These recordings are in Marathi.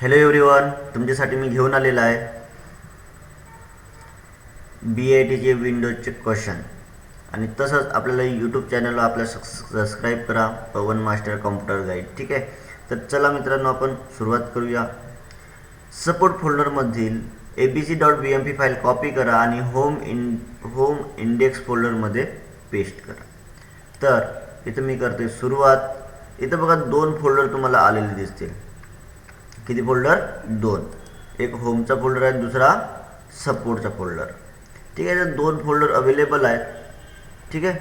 हॅलो एव्हरीवन, तुमच्यासाठी मी घेऊन आलेला आहे BITचे विंडोजचे क्वेश्चन. आणि तसंच आपल्याला यूट्यूब चॅनलला आपल्या सबस्क्राईब करा, पवन मास्टर कॉम्प्युटर गाईड. ठीक आहे, तर चला मित्रांनो, आपण सुरुवात करूया. सपोर्ट फोल्डरमधील abc.bmp फाईल कॉपी करा आणि होम इंडेक्स फोल्डरमध्ये पेस्ट करा. तर इथं मी करते सुरुवात. इथं बघा 2 फोल्डर तुम्हाला आलेले दिसतील. किती फोल्डर? 2. एक होमचा फोल्डर आहे, दुसरा सपोर्टचा फोल्डर. ठीक आहे, तर 2 फोल्डर अवेलेबल आहेत. ठीक आहे,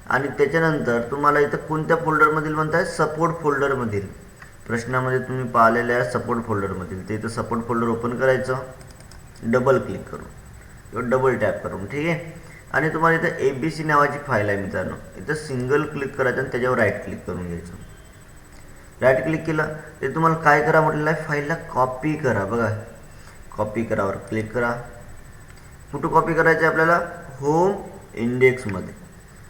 आणि त्याच्यानंतर तुम्हाला इथं कोणत्या फोल्डरमधील म्हणताय? सपोर्ट फोल्डरमधील. प्रश्नामध्ये तुम्ही पाहिलेल्या आहे सपोर्ट फोल्डरमधील. ते इथं सपोर्ट फोल्डर ओपन करायचं, डबल क्लिक करून किंवा डबल टॅप करून. ठीक आहे, आणि तुम्हाला इथं ABC नावाची फाईल आहे मित्रांनो. इथं सिंगल क्लिक करायचं आणि त्याच्यावर राईट क्लिक करून घ्यायचं. राईट क्लिक केलं ते तुम्हाला काय करा म्हटलेलं आहे? फाईलला कॉपी करा. बघा, कॉपी करावर क्लिक करा. कुठं कॉपी करायचं आहे आपल्याला? होम इंडेक्समध्ये.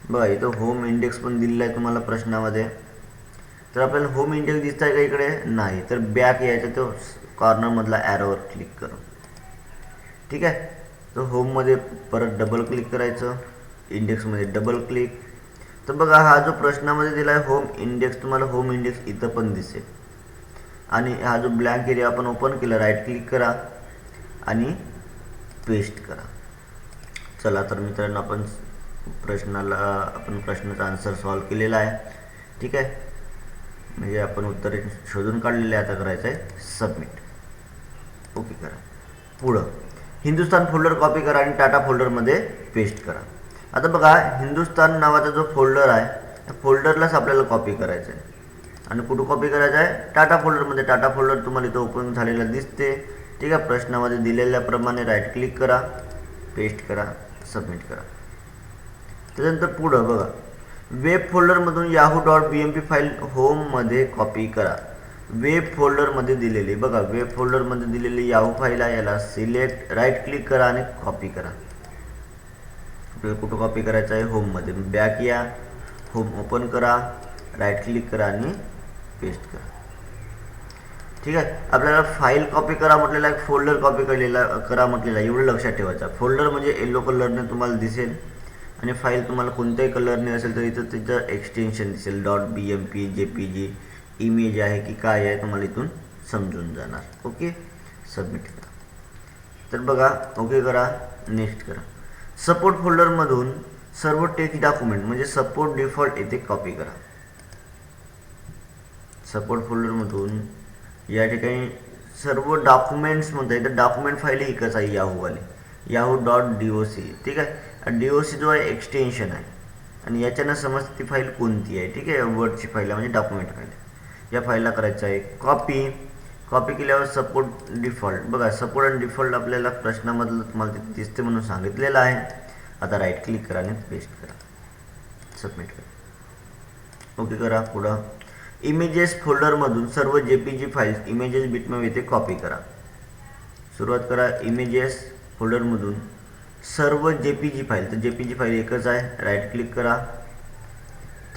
बघा, इथं होम इंडेक्स पण दिलेलं आहे तुम्हाला प्रश्नामध्ये. तर आपल्याला होम इंडेक्स दिसत आहे का इकडे? नाही. तर बॅक यायचं, तो कॉर्नरमधला ॲरोवर क्लिक करा. ठीक आहे, तर होममध्ये परत डबल क्लिक करायचं, इंडेक्समध्ये डबल क्लिक. तर बघा, हा जो प्रश्नामध्ये दिला आहे होम इंडेक्स, तुम्हाला होम इंडेक्स इथं पण दिसेल. आणि हा जो ब्लँक एरिया आपण ओपन केला, राईट क्लिक करा आणि पेस्ट करा. चला तर मित्रांनो, आपण प्रश्नाचा आन्सर सॉल्व केलेला आहे. ठीक आहे, म्हणजे आपण उत्तर शोधून काढलेले. आता करायचं आहे सबमिट. ओके करा. पुढं हिंदुस्तान फोल्डर कॉपी करा आणि टाटा फोल्डरमध्ये पेस्ट करा. आता बघा, हिंदुस्तान नावाचा जो फोल्डर आहे, त्या फोल्डरलाच आपल्याला कॉपी करायचं आहे. आणि कुठं कॉपी करायचं आहे? टाटा फोल्डरमध्ये. टाटा फोल्डर तुम्हाला इथं ओपन झालेलं दिसते. ठीक आहे, प्रश्नामध्ये दिलेल्याप्रमाणे राईट क्लिक करा, पेस्ट करा, सबमिट करा. त्याच्यानंतर पुढं बघा, वेब फोल्डरमधून yahoo.bmp फाईल होममध्ये कॉपी करा. वेब फोल्डरमध्ये दिलेली, बघा, वेब फोल्डरमध्ये दिलेली याहू फाईल आहे. याला सिलेक्ट, राईट क्लिक करा आणि कॉपी करा. आपल्याला कुठं कॉपी करायचं आहे? होममध्ये. बॅक या, होम ओपन करा, राईट क्लिक करा आणि पेस्ट करा. ठीक आहे, आपल्याला फाईल कॉपी करा म्हटलेला आहे, फोल्डर कॉपी करा म्हटलेला आहे. एवढं लक्षात ठेवायचं. फोल्डर म्हणजे येलो कलरने तुम्हाला दिसेल आणि फाईल तुम्हाला कोणत्याही कलरने असेल तर इथं त्याचं एक्सटेन्शन दिसेल. .bmp, JPG, इमेज आहे की काय आहे तुम्हाला इथून समजून जाणार. ओके, सबमिट करा. तर बघा, ओके करा, नेक्स्ट करा. सपोर्ट फोल्डरमधून सर्व टेक्स्ट डॉक्युमेंट म्हणजे सपोर्ट डिफॉल्ट येथे कॉपी करा. सपोर्ट फोल्डरमधून या ठिकाणी सर्व डॉक्युमेंट्स म्हणता येतं. डॉक्युमेंट फाईल एकच आहे, याहूवाली, yahoo.doc. ठीक आहे, DOC जो आहे एक्सटेन्शन आहे आणि याच्यानं समजते ती फाईल कोणती आहे. ठीक आहे, वर्डची फाईल आहे म्हणजे डॉक्युमेंट फाईल. या फाईलला करायचं आहे कॉपी. कॉपी केल्यावर सपोर्ट डिफॉल्ट, बघा, सपोर्ट आणि डिफॉल्ट आपल्याला प्रश्नामधलं तुम्हाला तिथे दिसते म्हणून सांगितलेलं आहे. आता राईट क्लिक करा आणि पेस्ट करा, सबमिट करा, ओके करा. पुढं इमेजेस फोल्डरमधून सर्व JPG फाईल्स इमेजेस बिटमॅप येथे कॉपी करा. सुरुवात करा. इमेजेस फोल्डरमधून सर्व JPG फाईल, तर JPG फाईल एकच आहे. राईट क्लिक करा.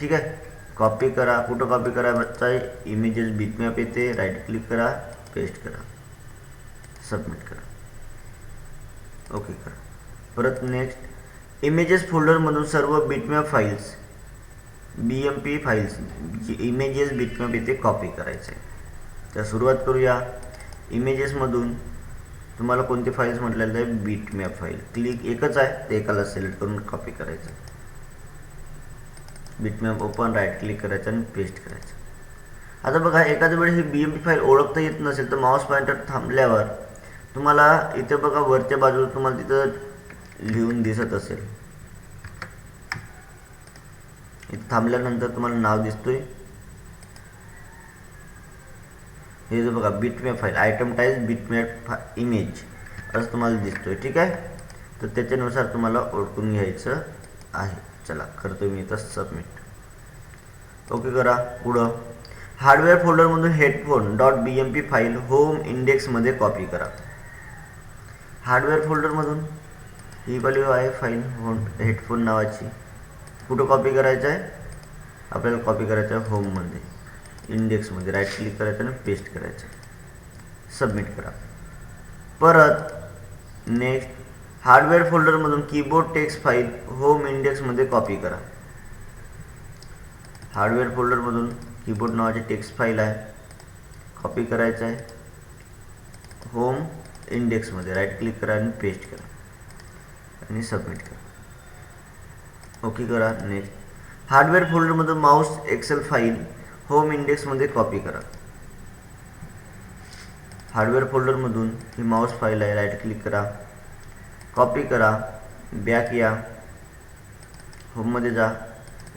ठीक आहे, कॉपी करा. कुठं कॉपी करायचं आहे? इमेजेस बिटमॅप येते, राईट क्लिक करा, पेस्ट करा, सबमिट करा, ओके करा. परत नेक्स्ट, इमेजेस फोल्डरमधून सर्व bitmap files BMP files images bitmap येथे कॉपी करायचे. तर सुरुवात करूया. इमेजेसमधून तुम्हाला कोणते फाईल्स म्हटलेलं आहे? Bitmap file. क्लिक एकच आहे, ते एकाला सिलेक्ट करून कॉपी करायचं. बिटमॅप ओपन, राईट क्लिक करायचं आणि पेस्ट करायचं. आता बघा, एखाद्या वेळी ही BMP फाईल ओळखता येत नसेल तर माऊस पॉइंटर थांबल्यावर तुम्हाला इथे बघा वरच्या बाजूला तुम्हाला तिथं लिहून दिसत असेल. इथे थांबल्यानंतर तुम्हाला नाव दिसतोय, हे जो बघा bitmap file, item type bitmap image असं तुम्हाला दिसतोय. ठीक आहे, तर त्याच्यानुसार तुम्हाला ओळखून घ्यायचं आहे. चला, करतो मी इथं सबमिट, ओके करा. पुढं हार्डवेअर फोल्डरमधून हेडफोन.bmp फाईल होम इंडेक्समध्ये कॉपी करा. हार्डवेअर फोल्डरमधून ही वाली आहे फाईल हेडफोन नावाची. कुठं कॉपी करायचं आहे? आपल्याला कॉपी करायचं आहे होममध्ये, इंडेक्समध्ये. राईट क्लिक करायचं आणि पेस्ट करायचं, सबमिट करा. परत नेक्स्ट हार्डवेअर फोल्डरमधून कीबोर्ड टेक्स्ट फाईल होम इंडेक्समध्ये कॉपी करा. हार्डवेअर फोल्डरमधून कीबोर्ड नावाची टेक्स्ट फाईल आहे, कॉपी करायचं आहे. होम इंडेक्समध्ये राईट क्लिक करा आणि पेस्ट करा आणि सबमिट करा. ओके करा. नेक्स्ट हार्डवेअर फोल्डरमधून माऊस एक्सेल फाईल होम इंडेक्समध्ये कॉपी करा. हार्डवेअर फोल्डरमधून ही माऊस फाईल आहे, राईट क्लिक करा, कॉपी करा, बॅक या, होममध्ये जा,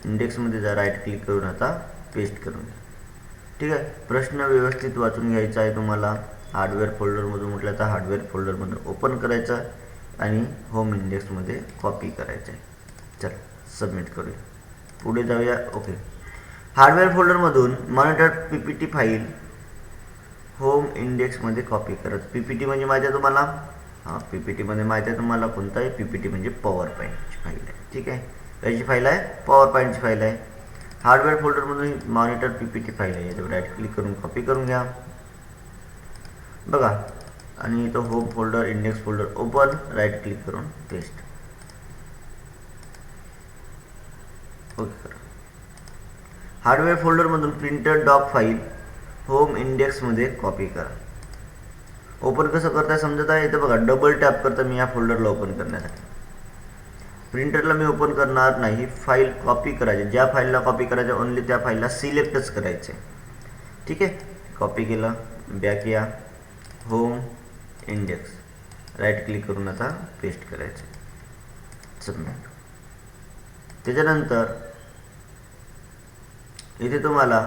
इंडेक्समध्ये जा, राईट क्लिक करून आता पेस्ट करून घ्या. ठीक आहे. प्रश्न व्यवस्थित वाचून घ्यायचा आहे तुम्हाला. हार्डवेअर फोल्डरमधून म्हटलं तर हार्डवेअर फोल्डरमधून ओपन करायचं आणि होम इंडेक्समध्ये कॉपी करायचं आहे. चला सबमिट करूया, पुढे जाऊया. ओके. हार्डवेअर फोल्डरमधून मॉनिटर PPT फाईल होम इंडेक्समध्ये कॉपी करत. PPT म्हणजे माहिती आहे तुम्हाला? PPT मध्ये माहिती आहे तुम्हाला कोणता आहे? PPT म्हणजे पॉवर पॉईंटची फाईल आहे. ठीक आहे. याची फाईल आहे, पॉवर पॉईंटची फाईल आहे. हार्डवेअर फोल्डरमधून मॉनिटर PPT फाईल आहे, याच्यावर राईट क्लिक करून कॉपी करून घ्या. बघा, आणि इथं home folder, index folder open, right click करून पेस्ट. ओके करा. हार्डवेअर फोल्डरमधून प्रिंटर डॉक फाईल होम इंडेक्समध्ये कॉपी करा. ओपन कसं करताय समजत आहे? इथं बघा, डबल टॅप करता मी या फोल्डरला ओपन करण्यासाठी. प्रिंटरला मी ओपन करणार नाही, फाईल कॉपी करायची. ज्या फाईलला कॉपी करायचं ओनली त्या फाईलला सिलेक्टच करायचे. ठीक आहे. कॉपी केलं, बॅक या, होम इंडेक्स, राईट क्लिक करून आता पेस्ट करायचं, सबमिट. त्याच्यानंतर इथे तुम्हाला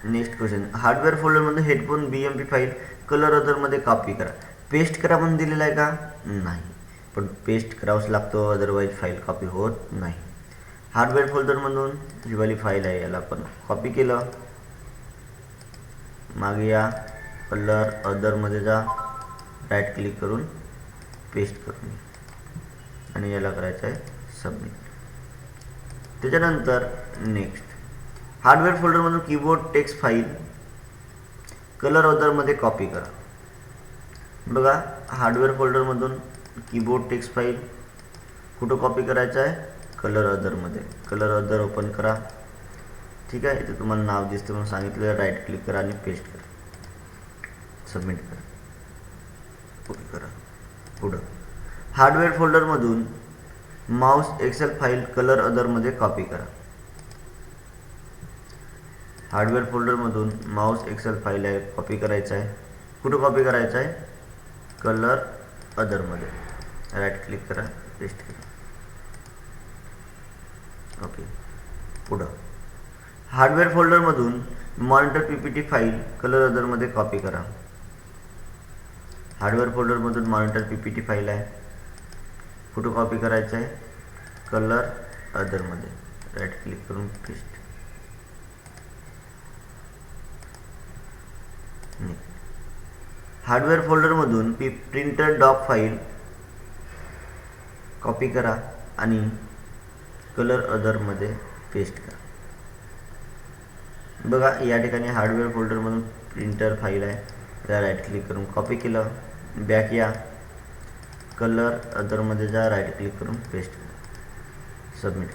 नेक्स्ट क्वेश्चन, हार्डवेअर फोल्डरमध्ये हेडफोन BMP फाईल कलर अदरमध्ये कॉपी करा. पेस्ट करा म्हणून दिलेला आहे का? नाही, पण पेस्ट करावंच लागतो, अदरवाईज फाईल कॉपी होत नाही. हार्डवेअर फोल्डरमधून ही वाली फाईल आहे, याला पण कॉपी केलं, मागे या, कलर अदरमध्ये जा, राईट क्लिक करून पेस्ट करून आणि याला करायचं आहे सबमिट. त्याच्यानंतर नेक्स्ट हार्डवेअर फोल्डरमधून कीबोर्ड टेक्स्ट फाईल कलर अदरमध्ये कॉपी करा. बघा, हार्डवेअर फोल्डरमधून कीबोर्ड टेक्स्ट फाईल कुठं कॉपी करायचं आहे? कलर अदरमध्ये. कलर अदर ओपन करा. ठीक आहे. इथे तुम्हाला नाव दिसते म्हणून सांगितलं, राईट क्लिक करा आणि पेस्ट करा, सबमिट करा. ओके करा. पुढं हार्डवेअर फोल्डरमधून माऊस एक्सेल फाईल कलर अदरमध्ये कॉपी करा. हार्डवेअर फोल्डरमधून माऊस एक्सेल फाईल आहे, कॉपी करायचं आहे. कुठं कॉपी करायचं आहे? कलर अदरमध्ये. राईट क्लिक करा, पेस्ट करा. ओके. पुढं हार्डवेअर फोल्डरमधून मॉनिटर PPT फाईल कलर अदरमध्ये कॉपी करा. हार्डवेअर फोल्डरमधून मॉनिटर PPT फाईल आहे, कुठं कॉपी करायचं आहे? कलर अदरमध्ये. राईट क्लिक करून पेस्ट. हार्डवेअर फोल्डरमधून प्रिंटर डॉक फाईल कॉपी करा आणि कलर अदरमध्ये पेस्ट करा. बघा, या ठिकाणी हार्डवेअर फोल्डरमधून प्रिंटर फाईल आहे, त्या राईट क्लिक करून कॉपी केलं, बॅक या, कलर अदरमध्ये जा, राईट क्लिक करून पेस्ट करा, सबमिट.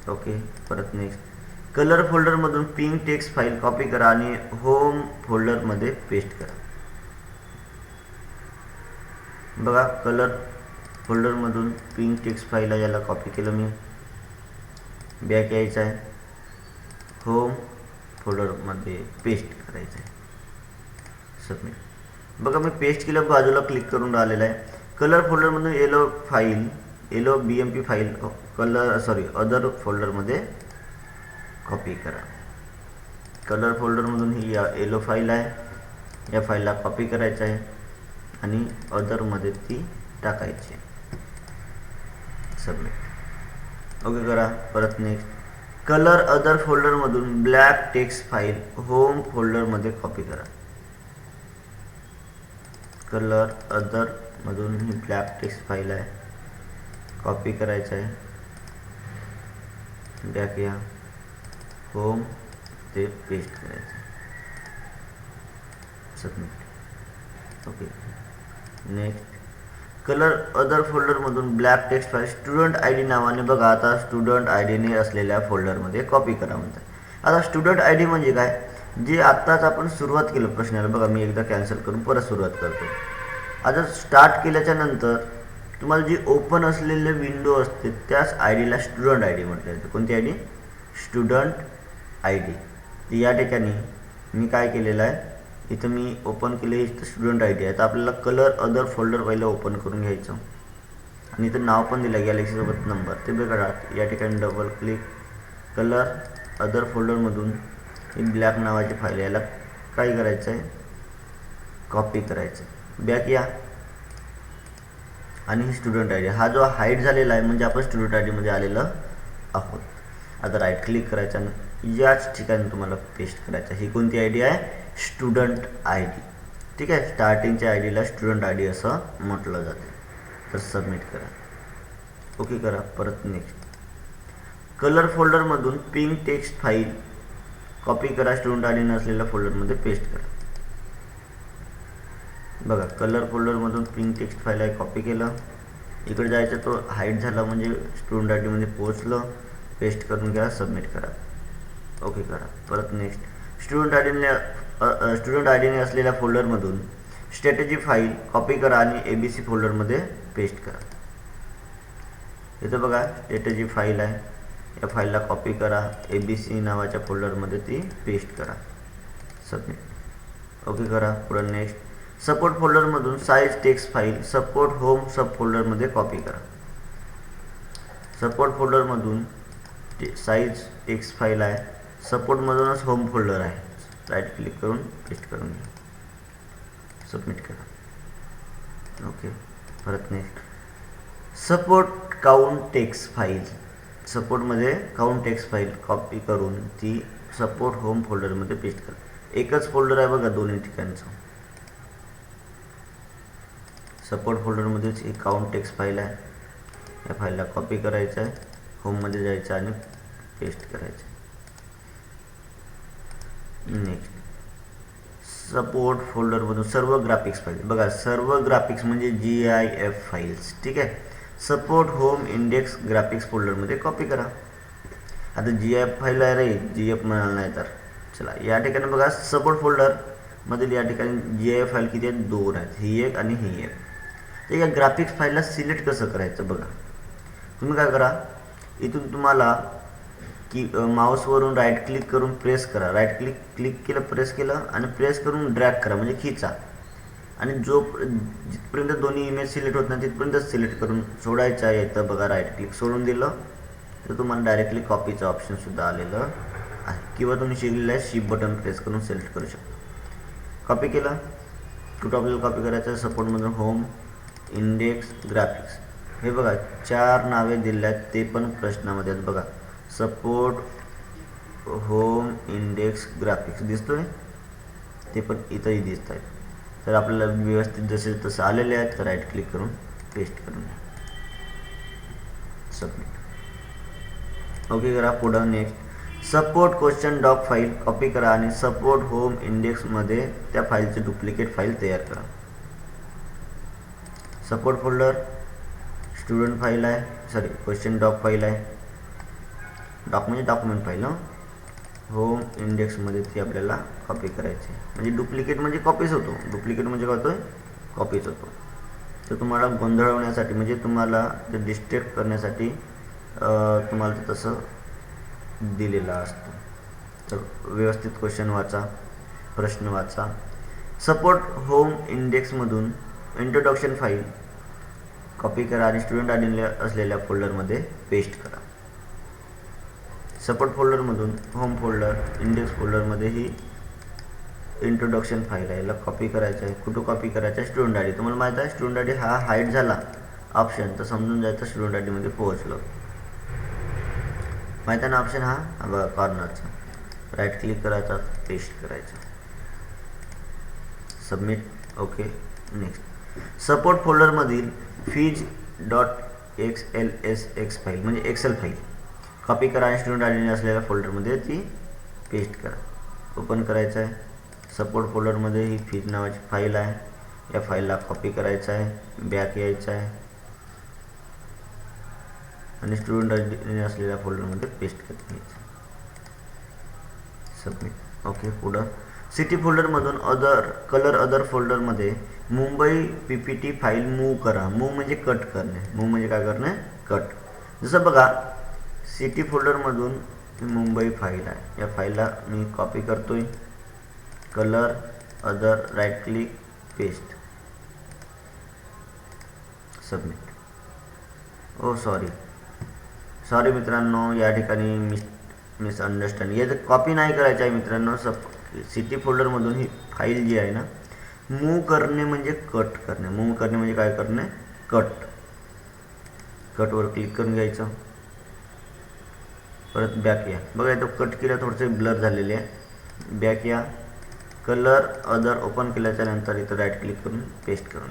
ओके. परत नेक्स्ट कलर फोल्डरमधून पिंक टेक्स्ट फाईल कॉपी करा आणि होम फोल्डरमध्ये पेस्ट करा. बघा, कलर फोल्डरमधून पिंक टेक्स्ट फाईल आहे, याला कॉपी केलं मी, बॅक यायचं आहे, होम फोल्डरमध्ये पेस्ट करायचं आहे, सबमिट. बघा, मी पेस्ट केलं, बाजूला क्लिक करून राहिलेलं आहे. कलर फोल्डरमधून येलो BMP फाईल अदर फोल्डरमध्ये कॉपी करा. कलर फोल्डरमधून ही येलो फाईल आहे, या फाईलला कॉपी करायचं आहे आणि अदरमध्ये ती टाकायची, सबमिट. ओके करा. परत नेक्स्ट कलर अदर फोल्डरमधून ब्लॅक टेक्स्ट फाईल होम फोल्डरमध्ये कॉपी करा. कलर अदरमधून ही ब्लॅक टेक्स्ट फाईल आहे, कॉपी करायचं आहे, बॅक या, होम ते पेस्ट करायचं. Submit. Okay. Next colour other फोल्डरमधून black text file student I D नावाने बघा आता स्टुडंट आय डीने असलेल्या फोल्डरमध्ये कॉपी करा म्हणतात. आता स्टुडंट आय डी म्हणजे काय, जे आत्ताच आपण सुरुवात केलं प्रश्नाला बघा, मी एकदा कॅन्सल करून परत सुरुवात करतो. आता स्टार्ट केल्याच्या नंतर तुम्हाला जी ओपन असलेले विंडो असते त्याच आय डीला स्टुडंट आय डी म्हटलं जातं. कोणती I D, student I D. या ठिकाणी मी काय केलेलं आहे, इथं मी ओपन केले इथं स्टुडंट आय डी आहे. तर आपल्याला कलर अदर फोल्डर पहिलं ओपन करून घ्यायचं आणि इथं नाव पण दिलं गॅलेक्सीसोबत नंबर ते बघा. या ठिकाणी डबल क्लिक, कलर अदर फोल्डरमधून ही ब्लॅक नावाची फाईल याला काय करायचं आहे, कॉपी करायचं आहे. बॅक या आणि ही स्टुडंट आय डी हा जो हाईड झालेला आहे म्हणजे आपण स्टुडंट आय डीमध्ये आलेलं आहोत. आता राईट क्लिक करायचं आणि याच ठिकाणी तुम्हाला पेस्ट करायचं. ही कोणती आय डी आहे, स्टुडंट आय डी. ठीक आहे, स्टार्टिंगच्या आय डीला स्टुडंट आय डी असं म्हटलं जाते. तर सबमिट करा. ओके करा. परत नेक्स्ट कलर फोल्डरमधून पिंक टेक्स्ट फाईल कॉपी करा, स्टुडंट आय डी नसलेल्या फोल्डरमध्ये पेस्ट करा. बघा कलर फोल्डरमधून पिंक टेक्स्ट फाईल आहे, कॉपी केलं, इकडे जायचं तो हाईड झाला म्हणजे स्टुडंट आय डीमध्ये पोहोचलं. पेस्ट करून घ्या, सबमिट करा. ओके करा. परत नेक्स्ट स्टुडंट आय डीने असलेल्या फोल्डरमधून स्ट्रॅटेजी फाईल कॉपी करा आणि ABC फोल्डरमध्ये पेस्ट करा. इथं बघा स्ट्रॅटेजी फाईल आहे, या फाईलला कॉपी करा, ABC नावाच्या फोल्डरमध्ये ती पेस्ट करा. सबमिट. ओके करा. पुढे नेक्स्ट सपोर्ट फोल्डरमधून size text file support home sub फोल्डरमध्ये कॉपी करा. सपोर्ट फोल्डरमधून साईज टेक्स्ट फाईल आहे, सपोर्टमधूनच होम फोल्डर आहे. राईट क्लिक करून पेस्ट करून घ्या, सबमिट करा. ओके. परत next support count text file सपोर्टमध्ये काउंट टेक्स्ट फाईल कॉपी करून ती सपोर्ट होम फोल्डरमध्ये पेस्ट करा. एकच फोल्डर आहे बघा दोन्ही ठिकाणचं. सपोर्ट फोल्डरमध्येच एक काउंट टेक्स्ट फाईल आहे, या फाईलला कॉपी करायचं आहे, होममध्ये जायचं आणि पेस्ट करायचं. नेक्स्ट सपोर्ट फोल्डरमधून सर्व ग्राफिक्स फाईल बघा, सर्व ग्राफिक्स म्हणजे GIF फाईल्स. ठीक आहे, सपोर्ट होम इंडेक्स ग्राफिक्स फोल्डरमध्ये कॉपी करा. आता GIF फाईल आहे रे, GF म्हणाल नाही तर चला. या ठिकाणी बघा सपोर्ट फोल्डरमधील या ठिकाणी GIF फाईल किती आहेत, 2 आहेत, ही एक आणि ही एक. तर या ग्राफिक्स फाईलला सिलेक्ट कसं करायचं बघा. तुम्ही काय करा, इथून तुम्हाला की माऊसवरून राईट क्लिक करून प्रेस करा. राईट क्लिक केलं, प्रेस केलं आणि प्रेस करून ड्रॅग करा म्हणजे खिचा. आणि जिथपर्यंत दोन्ही इमेज सिलेक्ट होत नाही तिथपर्यंत सिलेक्ट करून सोडायचं आहे. येतं बघा राईट क्लिक सोडून दिलं तर तुम्हाला डायरेक्टली कॉपीचं ऑप्शनसुद्धा आलेलं आहे. किंवा तुम्ही शिकलेलं आहे शिफ्ट बटन प्रेस करून सिलेक्ट करू शकता. कॉपी केलं, कुठं आपल्याला कॉपी करायचं आहे, सपोर्टमधून होम इंडेक्स ग्राफिक्स. हे बघा 4 नावे दिले आहेत, ते पण प्रश्नामध्ये आहेत बघा. सपोर्ट होम इंडेक्स ग्राफिक्स दिसतोय, ते पण इथंही दिसत आहेत. तर आपल्याला व्यवस्थित जसे तसं आलेले आहेत तर राईट क्लिक करून पेस्ट करून सबमिट. ओके करा. पुढं next support question doc file copy करा आणि सपोर्ट होम इंडेक्समध्ये त्या फाईलचे डुप्लिकेट फाईल तयार करा. सपोर्ट फोल्डर स्टुडंट फाईल आहे, सॉरी क्वेश्चन डॉक फाईल आहे, डॉक म्हणजे डॉक्युमेंट फाईल. होम इंडेक्समध्ये ती आपल्याला कॉपी करायची. म्हणजे डुप्लिकेट म्हणजे कॉपीच होतो, डुप्लिकेट म्हणजे काय होतं, कॉपीच होतो. तर तुम्हाला गोंधळवण्यासाठी म्हणजे तुम्हाला ते डिस्ट्रॅक्ट करण्यासाठी तुम्हाला ते तसं दिलेलं असतं. तर व्यवस्थित क्वेश्चन वाचा, प्रश्न वाचा. सपोर्ट होम इंडेक्समधून इंट्रोडक्शन फाईल कॉपी करा आणि स्टुडंट आय असलेल्या फोल्डरमध्ये पेस्ट करा. सपोर्ट फोल्डरमधून होम फोल्डर इंडेक्स फोल्डरमध्ये ही इंट्रोडक्शन फाईल आहे, याला कॉपी करायचं आहे. कुठं कॉपी करायचं आहे, स्टुडंट आय डी. तुम्हाला माहीत आहे स्टुडंट आय डी हा हाईड झाला ऑप्शन तर समजून जायचं स्टुडंट आय डीमध्ये पोहोचलो. माहीत आहे ना ऑप्शन हा बघा कॉर्नरचा. राईट क्लिक करायचा, पेस्ट करायचं, सबमिट. ओके. नेक्स्ट सपोर्ट फोल्डरमधील fees.xlsx फाईल म्हणजे एक्सेल फाईल कॉपी करा आणि स्टुडंट आय डी असलेल्या फोल्डरमध्ये ती पेस्ट करा. ओपन करायचं आहे, सपोर्ट फोल्डरमध्ये ही फीज नावाची फाईल आहे. या फाईलला कॉपी करायचं आहे, बॅक यायचं आहे आणि स्टुडंट असलेल्या फोल्डरमध्ये पेस्ट करून घ्यायचं. सबमिट. ओके. पुढं सिटी फोल्डरमधून कलर अदर फोल्डरमध्ये मुंबई PPT फाईल मूव्ह करा. मूव्ह म्हणजे कट करणे. मूव्ह म्हणजे काय करणे? कट. जसं बघा सिटी फोल्डरमधून मुंबई फाईल आहे. या फाईलला मी कॉपी करतोय. Colour other, right click, paste, submit. Oh sorry मित्रांनो, या ठिकाणी मिसअंडरस्टँडिंग. याचं कॉपी नाही करायचं आहे मित्रांनो. सिटी फोल्डरमधून ही फाईल जी आहे ना, मूव्ह करणे म्हणजे कट करणे. मूव्ह करणे म्हणजे काय करणे? कट. कटवर क्लिक करून घ्यायचं. परत बॅक या. बघा इथं कट केलं, थोडंसं ब्लर झालेले आहे. बॅक या. कलर अदर ओपन केल्याच्या नंतर इथं राईट क्लिक करून पेस्ट करून.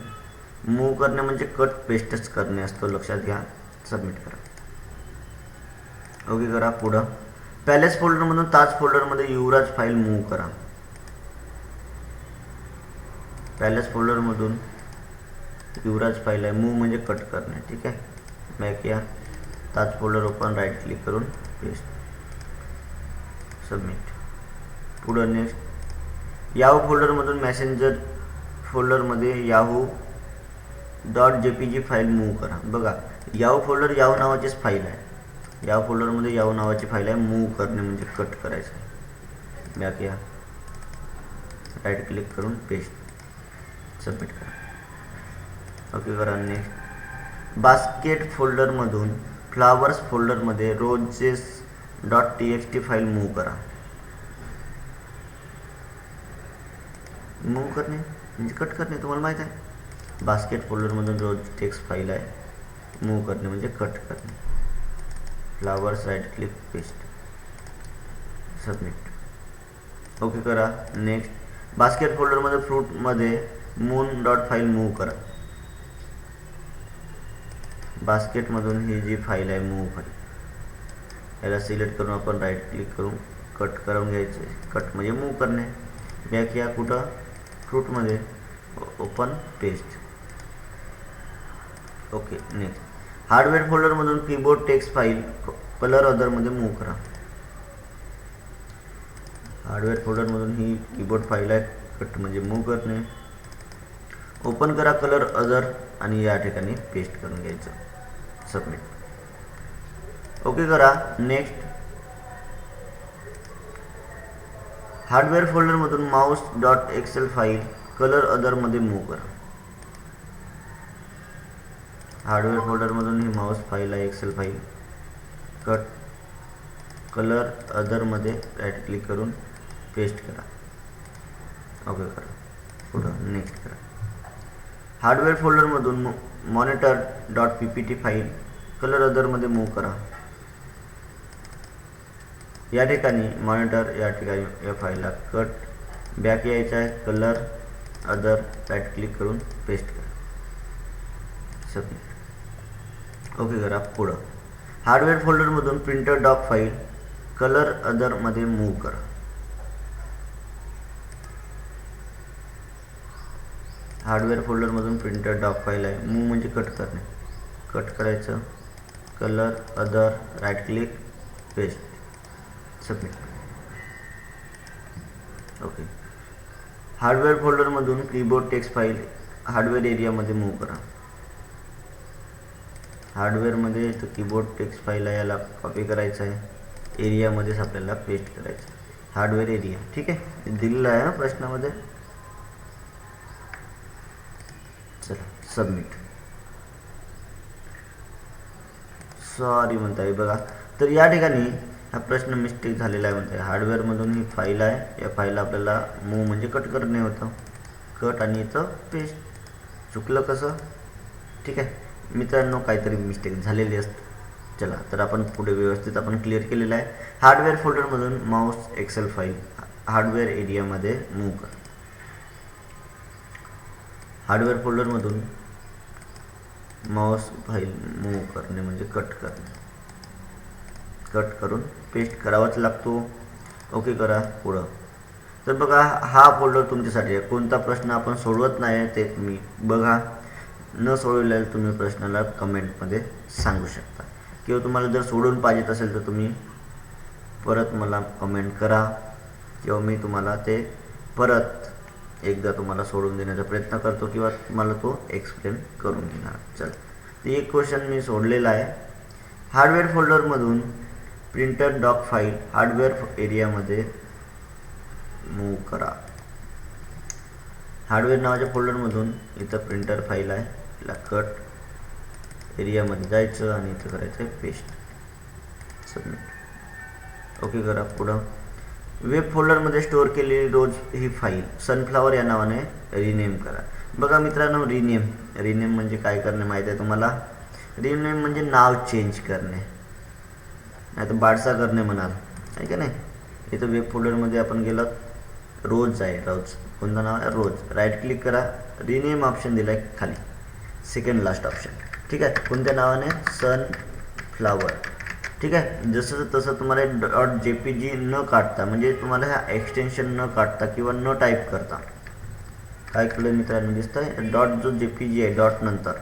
मूव्ह करणे म्हणजे कट पेस्टच करणे असतो, लक्षात घ्या. सबमिट करा. ओके करा. पुढं पॅलेस फोल्डरमधून ताज फोल्डरमध्ये युवराज फाईल मूव्ह करा. पॅलेस फोल्डरमधून युवराज फाईल आहे. मूव्ह म्हणजे कट करणे. ठीक आहे. बॅक या. ताज फोल्डर ओपन, राईट क्लिक करून पेस्ट, सबमिट. पुढं नेक्स्ट याहू फोल्डरमधून मॅसेंजर फोल्डरमध्ये yahoo.jpg फाईल मूव्ह करा. बघा याहू फोल्डर याहू नावाचीच फाईल आहे. या फोल्डरमध्ये याहू नावाची फाईल आहे. मूव्ह करणे म्हणजे कट करायचं आहे. बॅक या. राईट क्लिक करून पेस्ट, सबमिट करा. ओके करा. नेक्स्ट बास्केट फोल्डरमधून फ्लावर्स फोल्डरमध्ये roses.txt फाईल मूव्ह करा. मूव्ह करणे म्हणजे कट करणे, तुम्हाला माहीत आहे. बास्केट फोल्डरमधून रोज टेक्स्ट फाईल आहे. मूव्ह करणे म्हणजे कट करणे. Flowers, right click, paste, submit. Okay करा. नेक्स्ट बास्केट फोल्डरमध्ये फ्रूटमध्ये मून डॉट फाईल मूव्ह करा. बास्केटमधून ही जी फाईल आहे मूव्ह फाईल, याला सिलेक्ट करून आपण राईट क्लिक करून कट करून घ्यायचे. कट म्हणजे मूव्ह करणे. बॅक या. कुठं? फ्रूटमध्ये, open, paste. Okay. Next hardware फोल्डरमधून कीबोर्ड टेक्स्ट फाईल कलर अदरमध्ये मूव्ह करा. हार्डवेअर फोल्डरमधून ही कीबोर्ड फाईल आहे. कट म्हणजे मूव्ह करणे. ओपन करा कलर अदर आणि या ठिकाणी पेस्ट करून घ्यायचं. सबमिट. ओके करा. नेक्स्ट हार्डवेअर फोल्डरमधून mouse.xl फाईल कलर अदरमध्ये मूव्ह करा. हार्डवेअर फोल्डरमधून ही माऊस फाईल आहे, एक्सेल फाईल. कट, कलर अदरमध्ये राईट क्लिक करून पेस्ट करा. ओके करा. पुढं नेक्स्ट करा. हार्डवेअर फोल्डरमधून monitor.ppt फाईल कलर अदरमध्ये मूव्ह करा. या ठिकाणी मॉनिटर, या ठिकाणी या फाईलला कट, बॅक यायचं आहे. कलर अदर, राईट क्लिक करून पेस्ट करा. सबमिट. ओके करा. पुढं हार्डवेअर फोल्डरमधून प्रिंटर डॉक फाईल कलर अदरमध्ये मूव्ह करा. हार्डवेअर फोल्डरमधून प्रिंटर डॉक फाईल आहे. मूव्ह म्हणजे कट करणे. कट करायचं. Colour other, right click, paste, submit. Okay. Hardware फोल्डरमधून कीबोर्ड टेक्स्ट फाईल हार्डवेअर एरियामध्ये मूव्ह करा. हार्डवेअरमध्ये तो कीबोर्ड टेक्स्ट फाईल आहे, याला कॉपी करायचं आहे. एरियामध्येच आपल्याला पेस्ट करायचं. Hardware area. ठीक आहे, दिलेलं आहे ना प्रश्नामध्ये. चला सबमिट. सॉरी म्हणता आहे बघा. तर या ठिकाणी हा प्रश्न मिस्टेक झालेला आहे म्हणता आहे. हार्डवेअरमधून ही फाईल आहे. या फाईलला आपल्याला मूव्ह म्हणजे कट करणे होतं. कट आणि इथं पेस्ट. चुकलं कसं? ठीक आहे मित्रांनो, काहीतरी मिस्टेक झालेली असते. चला तर आपण पुढे व्यवस्थित आपण क्लिअर केलेलं आहे. हार्डवेअर फोल्डरमधून माऊस एक्सेल फाईल हार्डवेअर एरियामध्ये मूव्ह करा. हार्डवेअर फोल्डरमधून माऊस फाईल मूव्ह करणे म्हणजे कट करणे. कट करून पेस्ट करावाच लागतो. ओके करा. पुढं तर बघा हा फोल्डर तुमच्यासाठी आहे. कोणता प्रश्न आपण सोडवत नाही आहे ते तुम्ही बघा. न सोडवलेला तुम्ही प्रश्नाला कमेंटमध्ये सांगू शकता, किंवा तुम्हाला जर सोडून पाहिजेत असेल तर तुम्ही परत मला कमेंट करा, किंवा मी तुम्हाला ते परत एकदा तुम्हाला सोडून देण्याचा प्रयत्न करतो, किंवा तुम्हाला तो एक्सप्लेन करून देणार. चल, ते एक क्वेश्चन मी सोडलेला आहे. हार्डवेअर फोल्डरमधून प्रिंटर डॉक फाईल हार्डवेअर एरियामध्ये मूव्ह करा. हार्डवेअर नावाच्या फोल्डरमधून इथं प्रिंटर फाईल आहे, तिला कट एरियामध्ये जायचं आणि इथं करायचं आहे पेस्ट, सबमिट. ओके करा. पुढं वेब फोल्डरमध्ये स्टोअर केलेली रोज ही फाईल सनफ्लावर या नावाने रिनेम करा. बघा मित्रांनो, रिनेम म्हणजे काय करणे माहीत आहे तुम्हाला? रिनेम म्हणजे नाव चेंज करणे, नाही तर बाडसा करणे म्हणाल, आहे का नाही. इथं वेब फोल्डरमध्ये आपण गेलो, रोज आहे, रोज कोणतं नाव आहे? रोज. राईट क्लिक करा, रिनेम ऑप्शन दिला आहे खाली, सेकंड लास्ट ऑप्शन. ठीक आहे, कोणत्या नावाने? सनफ्लावर. ठीक आहे. जसं तसं तुम्हाला .jpg न काढता, म्हणजे तुम्हाला ह्या एक्सटेन्शन न काढता किंवा न टाईप करता काय केलं मित्रांनो, दिसतंय जो .jpg आहे डॉट नंतर,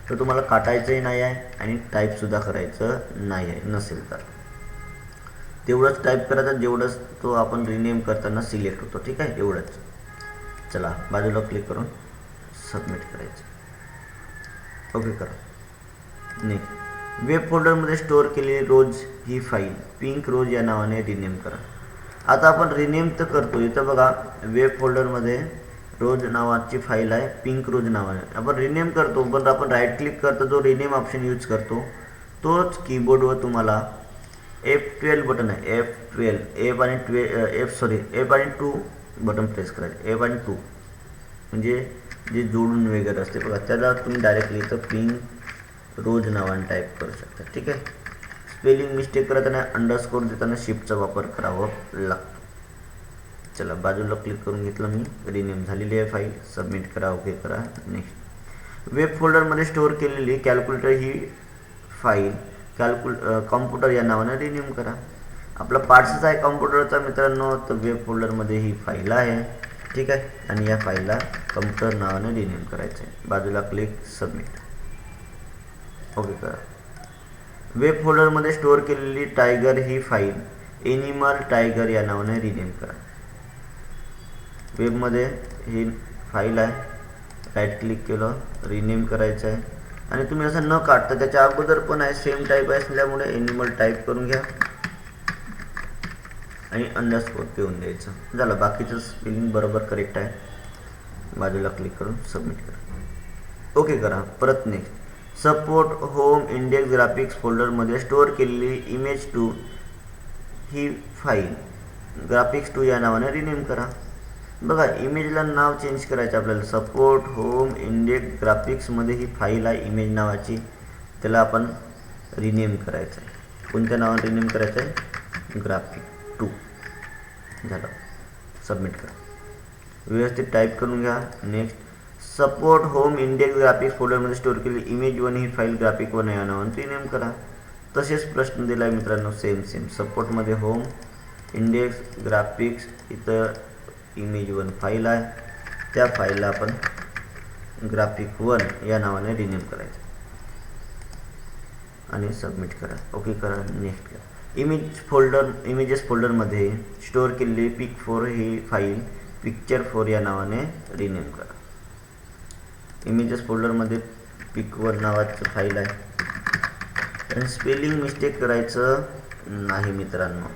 तर तुम्हाला काटायचंही नाही आहे आणि टाईपसुद्धा करायचं नाही आहे. नसेल तर तेवढंच टाईप करायचं जेवढंच तो आपण रिनेम करताना सिलेक्ट होतो. ठीक आहे, एवढंच. चला, बाजूला क्लिक करून सबमिट करायचं. ओके करा. नेक्स्ट, वेब फोल्डरमध्ये स्टोअर केलेली रोज ही फाईल पिंक रोज या नावाने रिनेम करा. आता आपण रिनेम तर करतो, इथं बघा वेब फोल्डरमध्ये रोज नावाची फाईल आहे, पिंक रोज नावाने. आपण रिनेम करतो, पण आपण राईट क्लिक करतो, जो रिनेम ऑप्शन यूज करतो तोच कीबोर्डवर तुम्हाला F12 बटन आहे, F12 F आणि 2 बटन प्रेस करायचं. F आणि 2 म्हणजे जे जोडून वगैरे असते बघा, त्याला तुम्ही डायरेक्टली इथं पिंक रोज नावाने टाईप करू शकता. ठीक आहे. स्पेलिंग मिस्टेक करताना अंडरस्कोर देताना शिफ्टचा वापर करावा लागतो. चला, बाजूला क्लिक करून घेतलं मी, रिनेम झालेली आहे फाईल. सबमिट करा. ओके करा. नेक्स्ट, वेब फोल्डरमध्ये स्टोअर केलेली कॅल्क्युलेटर ही फाईल कॉम्प्युटर या नावाने रिनेम करा. आपला पार्ट्सच आहे कॉम्प्युटरचा मित्रांनो, तर वेब फोल्डरमध्ये ही फाईल आहे. ठीक आहे, आणि या फाईलला कॉम्प्युटर नावाने रिनेम करायचं आहे. बाजूला क्लिक, सबमिट. ओके करा. वेब फोल्डरमध्ये स्टोअर केलेली टायगर ही फाईल एनिमल टायगर या नावाने रिनेम करा. वेबमध्ये ही फाईल आहे, राईट क्लिक केलं, रिनेम करायचं आहे. आणि तुम्ही असं न काढता, त्याच्या अगोदर पण आहे, सेम टाईप असल्यामुळे एनिमल टाईप करून घ्या आणि अंडरस्कोर देऊन द्यायचं. झालं, बाकीचं स्पेलिंग बरोबर करेक्ट आहे. बाजूला क्लिक करून सबमिट करा. ओके करा. परत next, support home index graphics फोल्डरमध्ये स्टोअर केलेली image2 ही फाईल graphics2 या नावाने रिनेम करा. बघा, इमेजला नाव चेंज करायचं आपल्याला. सपोर्ट होम इंडेक्स ग्राफिक्समध्ये ही फाईल आहे इमेज नावाची, त्याला आपण रिनेम करायचं आहे. कोणत्या नावाने रिनेम करायचं आहे? graphic2. झालं, सबमिट करा. व्यवस्थित टाईप करून घ्या. Next, support home index graphics फोल्डरमध्ये स्टोअर केलेली image1 ही फाईल graphic1 या नावाने रिनेम करा. तसेच प्रश्न दिला आहे मित्रांनो, सेम सपोर्टमध्ये होम इंडेक्स ग्राफिक्स, इथं image1 फाईल आहे, त्या फाईलला आपण graphic1 या नावाने रिनेम करायचं आणि सबमिट करा. ओके करा. नेक्स्ट करा. इमेजेस फोल्डरमध्ये स्टोअर केलेली pic4 ही फाईल picture4 या नावाने रिनेम करा. इमेजेस फोल्डरमध्ये pic1 नावाचं फाईल आहे, आणि स्पेलिंग मिस्टेक करायचं नाही मित्रांनो.